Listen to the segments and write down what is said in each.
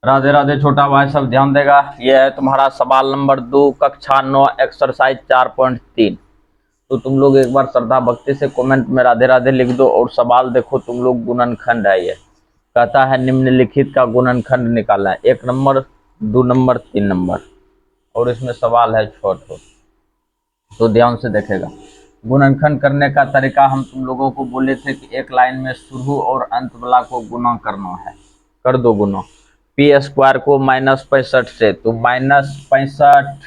राधे राधे छोटा भाई, सब ध्यान देगा। यह है तुम्हारा सवाल नंबर 2, कक्षा 9, एक्सरसाइज 4.3। तो तुम लोग एक बार श्रद्धा भक्ति से कमेंट में राधे राधे लिख दो। और सवाल देखो तुम लोग, गुणनखंड है ये। कहता है निम्नलिखित का गुणनखंड निकालना है, 1 नंबर, 2 नंबर, 3 नंबर। और इसमें सवाल है छोटो, तो ध्यान से देखेगा। गुणनखंड करने का तरीका हम तुम लोगों को बोले थे कि एक लाइन में शुरू और अंत वाला को गुना करना है। कर दो गुना। पी स्क्वायर को -65 से, तो -65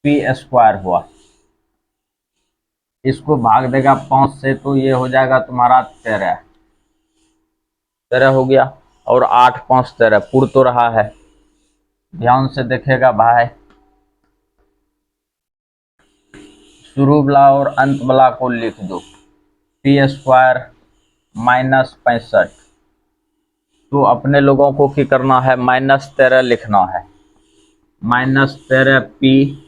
पी स्क्वायर हुआ। इसको भाग देगा 5 से, तो ये हो जाएगा तुम्हारा 13। 13 हो गया। और 8 5 13 पुर तो रहा है। ध्यान से देखेगा भाई। शुरू वाला और अंत वाला को लिख दो। P square -65। तो अपने लोगों को क्या करना है, -13 लिखना है। -13 पी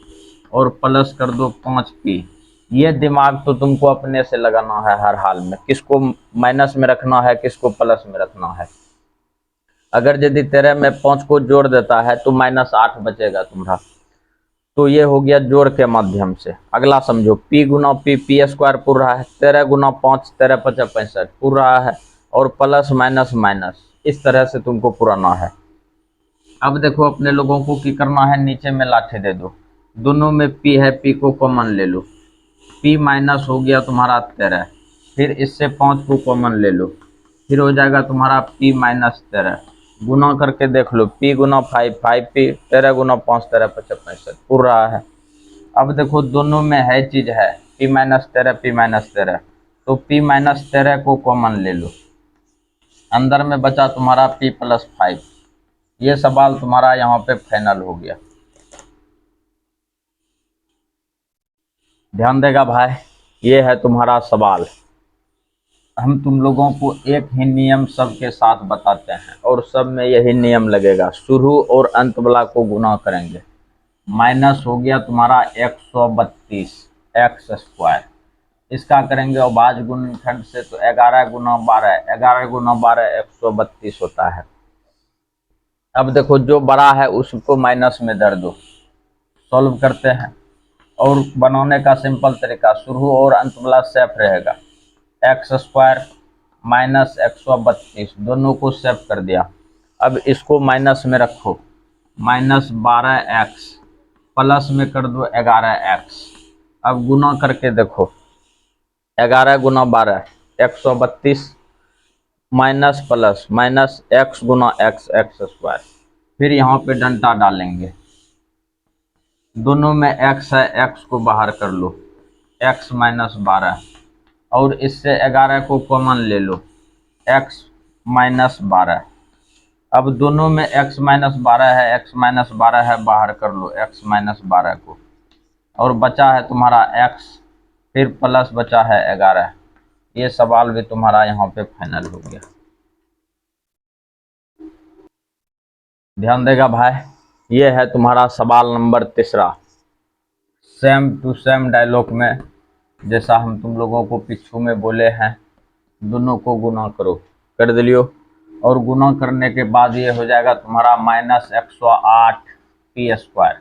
और प्लस कर दो 5 पी। ये दिमाग तो तुमको अपने से लगाना है हर हाल में, किसको माइनस में रखना है, किसको प्लस में रखना है। अगर यदि 13 में 5 को जोड़ देता है तो -8 बचेगा तुम्हारा। तो ये हो गया जोड़ के माध्यम से। अगला समझो, पी गुना पी, पी स्क्वायर पूर रहा है, 13 गुना 5, 13 5 65 पूर रहा है। और प्लस माइनस माइनस, इस तरह से तुमको पुराना है। अब देखो अपने लोगों को क्या करना है, नीचे में लाठी दे दो। दोनों में पी है, पी को कॉमन ले लो। पी माइनस हो गया तुम्हारा 13। फिर इससे 5 को कॉमन ले लो। फिर हो जाएगा तुम्हारा पी -13। गुना करके देख लो, पी गुना 5 5 पी, 13 गुना 5 13 5 65 पूर रहा है। अब देखो दोनों में है चीज है, पी -13 पी -13। तो पी -13 को कॉमन ले लो। अंदर में बचा तुम्हारा p+5। ये सवाल तुम्हारा यहाँ पे फाइनल हो गया। ध्यान देगा भाई, ये है तुम्हारा सवाल। हम तुम लोगों को एक ही नियम सबके साथ बताते हैं और सब में यही नियम लगेगा। शुरू और अंत वाला को गुना करेंगे। माइनस हो गया तुम्हारा 132 एक्स स्क्वायर। इसका करेंगे अभाज्य गुणनखंड से, तो 11 गुना 12, 11 गुना 12 132 होता है। अब देखो जो बड़ा है उसको माइनस में धर दो। सॉल्व करते हैं। और बनाने का सिंपल तरीका, शुरू और अंत वाला सेफ रहेगा। एक्स स्क्वायर -132, दोनों को सेफ कर दिया। अब इसको माइनस में रखो, -12x प्लस में कर दो 11x। अब गुना करके देखो, 11 गुना 12 132 माइनस प्लस माइनस x गुना x, एक्स स्क्वायर। फिर यहाँ पे डंटा डालेंगे। दोनों में x है, x को बाहर कर लो, x -12। और इससे 11 को कॉमन ले लो, x -12। अब दोनों में x -12 है, x -12 है, बाहर कर लो x -12 को। और बचा है तुम्हारा x, फिर प्लस बचा है 11। ये सवाल भी तुम्हारा यहाँ पे फाइनल हो गया। ध्यान देगा भाई, ये है तुम्हारा सवाल number 3। Same to same dialogue में, जैसा हम तुम लोगों को पिछू में बोले हैं, दोनों को गुना करो। कर दिलियो। और गुना करने के बाद ये हो जाएगा तुम्हारा -108 पी स्क्वायर।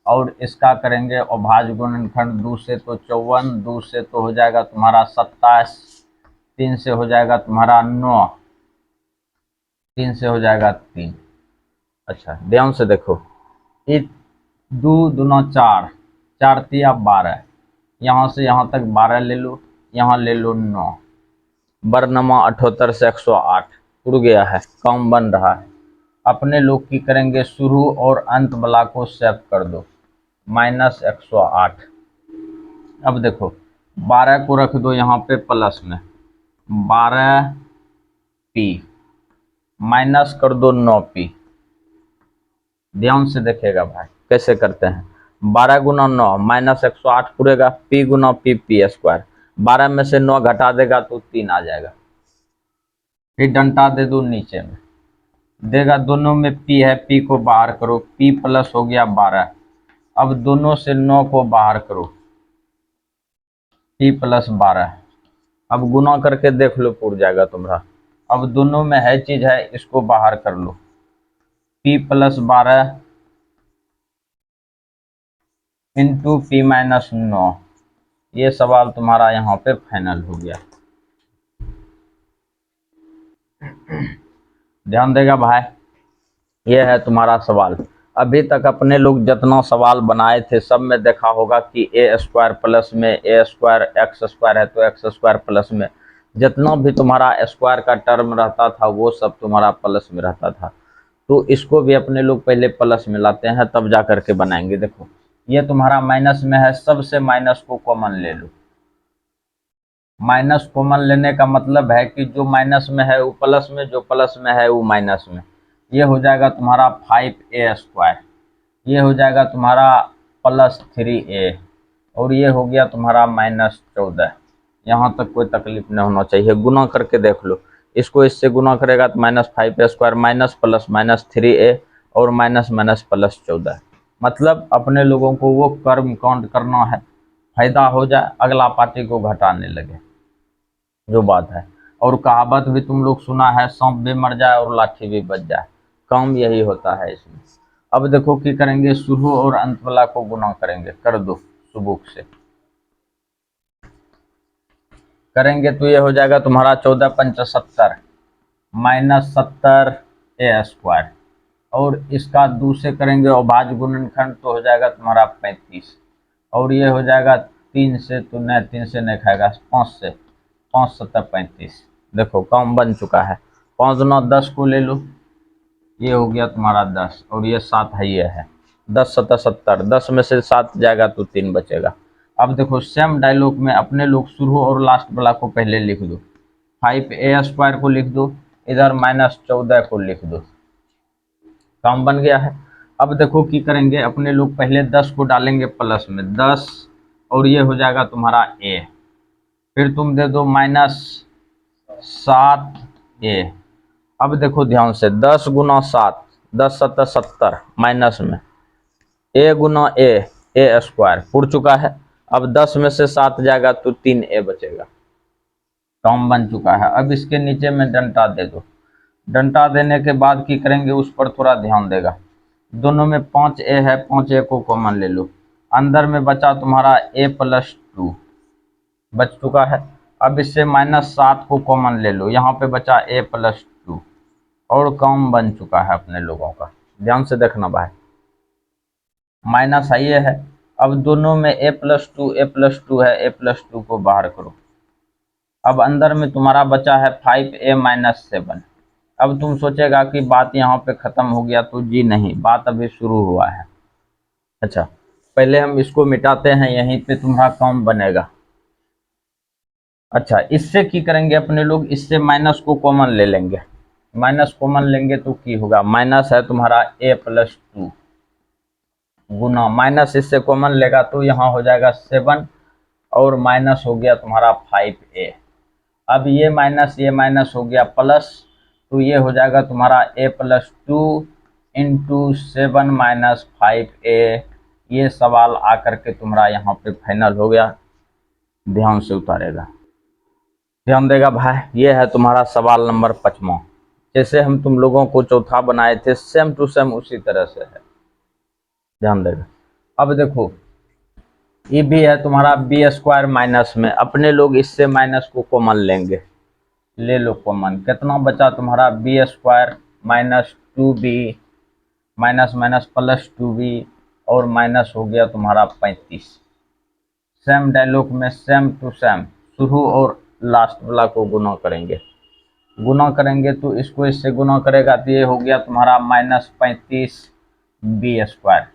और इसका करेंगे अभाज्य गुणनखंड, 2 से तो 54, 2 से तो हो जाएगा तुम्हारा 27, 3 से हो जाएगा तुम्हारा 9, 3 से हो जाएगा 3। अच्छा ध्यान से देखो, ये 2 दूना 4, 4 तिया 12। यहाँ से यहाँ तक 12 ले लो, यहाँ ले लो 9। बरनमा 78 से 108 उड़ गया है, काम बन रहा है। अपने लोग की करेंगे, शुरू और अंत वाला को सेव कर दो, -108। अब देखो 12 को रख दो यहाँ पे प्लस में, 12 पी माइनस कर दो 9 पी। ध्यान से देखेगा भाई कैसे करते हैं। 12 गुना 9 -108 पूरेगा, पी गुना पी, पी स्क्वायर। 12 में से 9 घटा देगा तो 3 आ जाएगा। फिर डंटा दे दो नीचे में, देगा दोनों में पी है, पी को बाहर करो, पी प्लस हो गया 12। अब दोनों से 9 को बाहर करो, पी प्लस 12। अब गुना करके देख लो, पूर जाएगा तुम्हारा। अब दोनों में है चीज है, इसको बाहर कर लो, p+12 इंटू p-9। ये सवाल तुम्हारा यहाँ पे फाइनल हो गया। ध्यान देगा भाई, ये है तुम्हारा सवाल। अभी तक अपने लोग जितना सवाल बनाए थे सब में देखा होगा कि a² प्लस में a² x² है तो x² प्लस में जितना भी तुम्हारा स्क्वायर का टर्म रहता था वो सब तुम्हारा प्लस में रहता था। तो इसको भी अपने लोग पहले प्लस में लाते हैं तब जा करके बनाएंगे। देखो ये तुम्हारा माइनस में है, सबसे माइनस को कॉमन ले लो। माइनस कॉमन लेने का मतलब है कि जो माइनस में है वो प्लस में, जो प्लस में है वो माइनस में। ये हो जाएगा तुम्हारा 5a², ये हो जाएगा तुम्हारा +3a, और ये हो गया तुम्हारा -14। यहाँ तक कोई तकलीफ नहीं होना चाहिए। गुना करके देख लो, इसको इससे गुना करेगा तो -5a² माइनस प्लस -3a और माइनस माइनस +14। मतलब अपने लोगों को वो कर्म काउंट करना है, फायदा हो जाए, अगला पार्टी को घटाने लगे, जो बात है। और कहावत भी तुम लोग सुना है, सांप भी मर जाए और लाठी भी बच जाए, काम यही होता है इसमें। अब देखो कि करेंगे, शुरू और अंत वाला को गुना करेंगे, कर दो सुबुक से करेंगे तो ये हो जाएगा तुम्हारा 14×5 -70a², और इसका 2 से करेंगे अभाज्य गुणनखंड तो हो जाएगा तुम्हारा 35, और ये हो जाएगा 3 से, तो नहीं 3 से नहीं खाएगा, 5 से, 5 7 35। देखो काम बन चुका है। 5 9 10 को ले लो, ये हो गया तुम्हारा 10, और ये 7 है, ये है 10 7 70, 10 में से 7 जाएगा तो 3 बचेगा। अब देखो सेम डायलॉग में अपने लोग शुरू और लास्ट वाला को पहले लिख दो, 5a² को लिख दो, इधर -14 को लिख दो, काम बन गया है। अब देखो की करेंगे, अपने लोग पहले 10 को डालेंगे प्लस में, 10, और ये हो जाएगा तुम्हारा a, फिर तुम दे दो -7a। अब देखो ध्यान से, 10 गुना 7, 10 7 70, माइनस में a गुना a² पुर चुका है। अब 10 में से 7 जाएगा तो 3a बचेगा, काम बन चुका है। अब इसके नीचे में डंटा दे दो, डंटा देने के बाद की करेंगे, उस पर थोड़ा ध्यान देगा। दोनों में 5a है, 5a को कॉमन ले लो, अंदर में बचा तुम्हारा a+2 बच चुका है। अब इससे -7 को कॉमन ले लो, यहाँ पे बचा a+2, और काम बन चुका है अपने लोगों का। ध्यान से देखना भाई, माइनस है ये है। अब दोनों में a+2 है, a+2 को बाहर करो। अब अंदर में तुम्हारा बचा है 5a-7। अब तुम सोचेगा कि बात यहाँ पे खत्म हो गया, तो जी नहीं, बात अभी शुरू हुआ है। अच्छा, पहले हम इसको मिटाते हैं, यहीं पे तुम्हारा काम बनेगा। अच्छा, इससे की करेंगे अपने लोग, इससे माइनस को कॉमन ले लेंगे, माइनस कॉमन लेंगे तो की होगा, माइनस है तुम्हारा a+2 गुना, माइनस इससे कॉमन लेगा तो यहाँ हो जाएगा 7, और माइनस हो गया तुम्हारा 5a। अब ये माइनस हो गया प्लस, तो ये हो जाएगा तुम्हारा a+2 इंटू 7 - 5a। ये सवाल आकर के तुम्हारा यहाँ पे फाइनल हो गया। ध्यान से उतारेगा, ध्यान देगा भाई। ये है तुम्हारा सवाल नंबर 5वां। जैसे हम तुम लोगों को चौथा बनाए थे, सेम टू सेम उसी तरह से है, ध्यान देगा। अब देखो ये भी है तुम्हारा b² माइनस में, अपने लोग इससे माइनस को कॉमन लेंगे, ले लो कॉमन। कितना बचा तुम्हारा b² -2b, minus minus +2b, और माइनस हो गया तुम्हारा 35। सेम डायलॉग में सेम टू सेम शुरू और लास्ट वाला को गुना करेंगे, गुना करेंगे तो इसको इससे गुना करेगा तो ये हो गया तुम्हारा -35b²।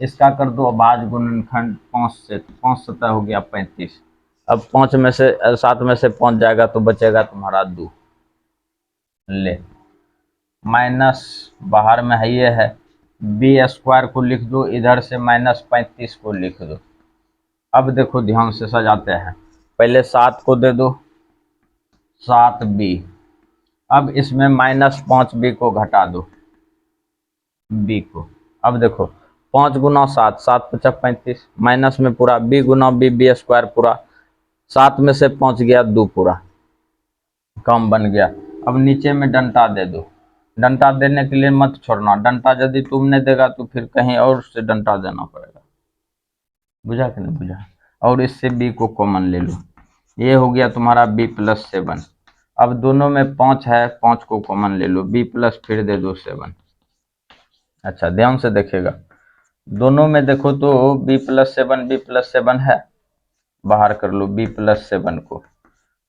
इसका कर दो अभाज्य गुणनखंड 5 से, 5 7 हो गया 35। अब 5 में से 7 में से 5 जाएगा तो बचेगा तुम्हारा 2, ले माइनस बाहर में है, ये है b² को लिख दो, इधर से -35 को लिख दो। अब देखो ध्यान से सजाते हैं, पहले 7 को दे दो, 7b। अब इसमें -5b को घटा दो, b को। अब देखो 5 गुना 7, 7 5 35, माइनस में पूरा b गुना b² पूरा, 7 में से 5 गया 2 पूरा, काम बन गया। अब नीचे में डंटा दे दो, डंडा देने के लिए मत छोड़ना, डंडा यदि तुमने देगा तो फिर कहीं और से डंडा देना पड़ेगा, बुझा कि नहीं बुझा। और इससे बी को कॉमन ले लो, ये हो गया तुम्हारा b+7। अब दोनों में 5 है, 5 को कॉमन ले लो, b प्लस फिर दे दो 7। अच्छा ध्यान से देखिएगा, दोनों में देखो तो b+7 है, बाहर कर लो b+7 को,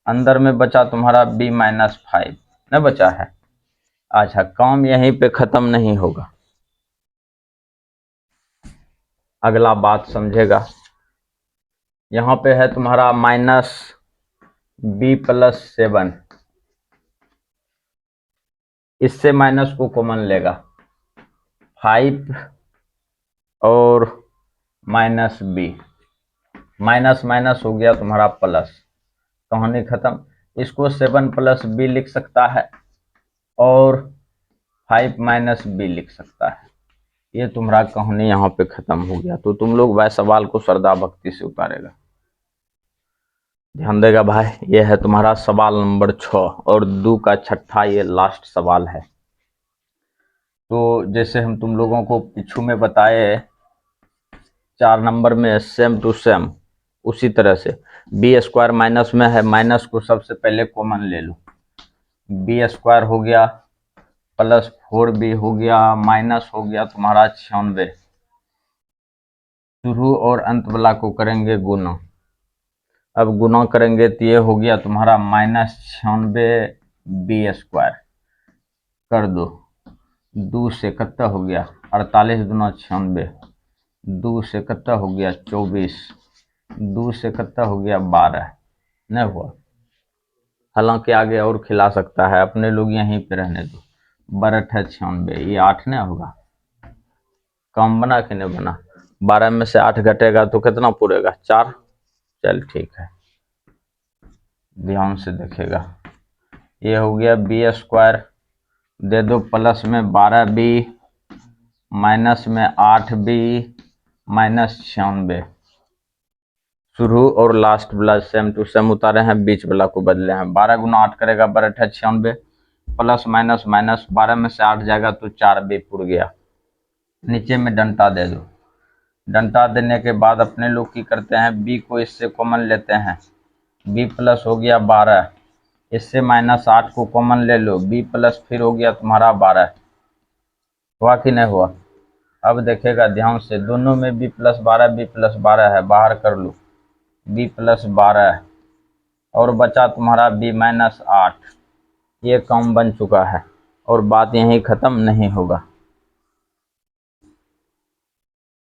अंदर में बचा तुम्हारा b-5 न बचा है। अच्छा काम यहीं पे खत्म नहीं होगा, अगला बात समझेगा। यहाँ पे है तुम्हारा -b+7, इससे माइनस को कॉमन लेगा, 5 और -b, माइनस माइनस हो गया तुम्हारा प्लस, कहानी खत्म। इसको 7+b लिख सकता है और 5-b लिख सकता है, ये तुम्हारा कहानी यहाँ पे खत्म हो गया। तो तुम लोग भाई सवाल को श्रद्धा भक्ति से उतारेगा, ध्यान देगा भाई। ये है तुम्हारा सवाल नंबर 6 और 2 का छठा ये लास्ट सवाल है। तो जैसे हम तुम लोगों को पिछू में बताए 4 नंबर में सेम टू सेम, उसी तरह से b² माइनस में है, माइनस को सबसे पहले कॉमन ले लो, b² हो गया +4b हो गया, माइनस हो गया तुम्हारा 96, शुरू और अंत वाला को करेंगे गुना। अब गुना करेंगे तो ये हो गया तुम्हारा -96b² कर दो, 2 से कितना हो गया 48 दूना 96, 2 से कितना हो गया 24, 2 से कितना हो गया 12, नहीं हुआ। हालांकि आगे और खिला सकता है, अपने लोग यहीं पे रहने दो। 12 है 96, ये 8 नहीं होगा, कम बना कि नहीं बना, 12 में से 8 घटेगा तो कितना पूरेगा 4। चल ठीक है, ध्यान से देखेगा, ये हो गया b² दे दो, प्लस में 12b, माइनस में 8b, -96, शुरू और लास्ट वाला सेम टू सेम उतारे हैं, बीच वाला को बदले हैं। 12 गुना 8 करेगा 12 है 96, प्लस माइनस माइनस, 12 में से 8 जाएगा तो 4b पुर गया। नीचे में डंटा दे दो, डंटा देने के बाद अपने लोग की करते हैं, b को इससे कॉमन लेते हैं, b प्लस हो गया 12, इससे -8 को कॉमन ले लो, b प्लस फिर हो गया तुम्हारा 12, हुआ कि नहीं हुआ। अब देखेगा ध्यान से, दोनों में b+12 है, बाहर कर लो b+12 और बचा तुम्हारा b-8, ये काम बन चुका है और बात यहीं खत्म नहीं होगा,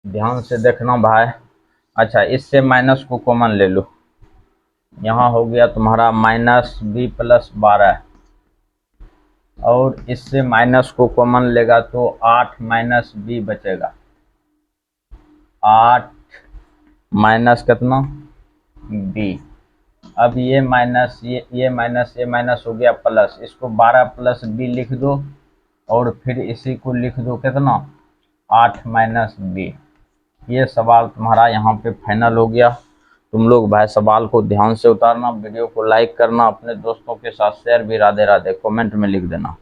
ध्यान से देखना भाई। अच्छा इससे माइनस को कॉमन ले लो, यहाँ हो गया तुम्हारा -b+12 और इससे माइनस को कॉमन लेगा तो 8 -b बचेगा, 8 माइनस कितना b। अब ये माइनस ये माइनस हो गया प्लस, इसको 12+b लिख दो और फिर इसी को लिख दो कितना 8 -b। ये सवाल तुम्हारा यहाँ पे फाइनल हो गया। तुम लोग भाई सवाल को ध्यान से उतारना, वीडियो को लाइक करना, अपने दोस्तों के साथ शेयर भी, राधे राधे कमेंट में लिख देना।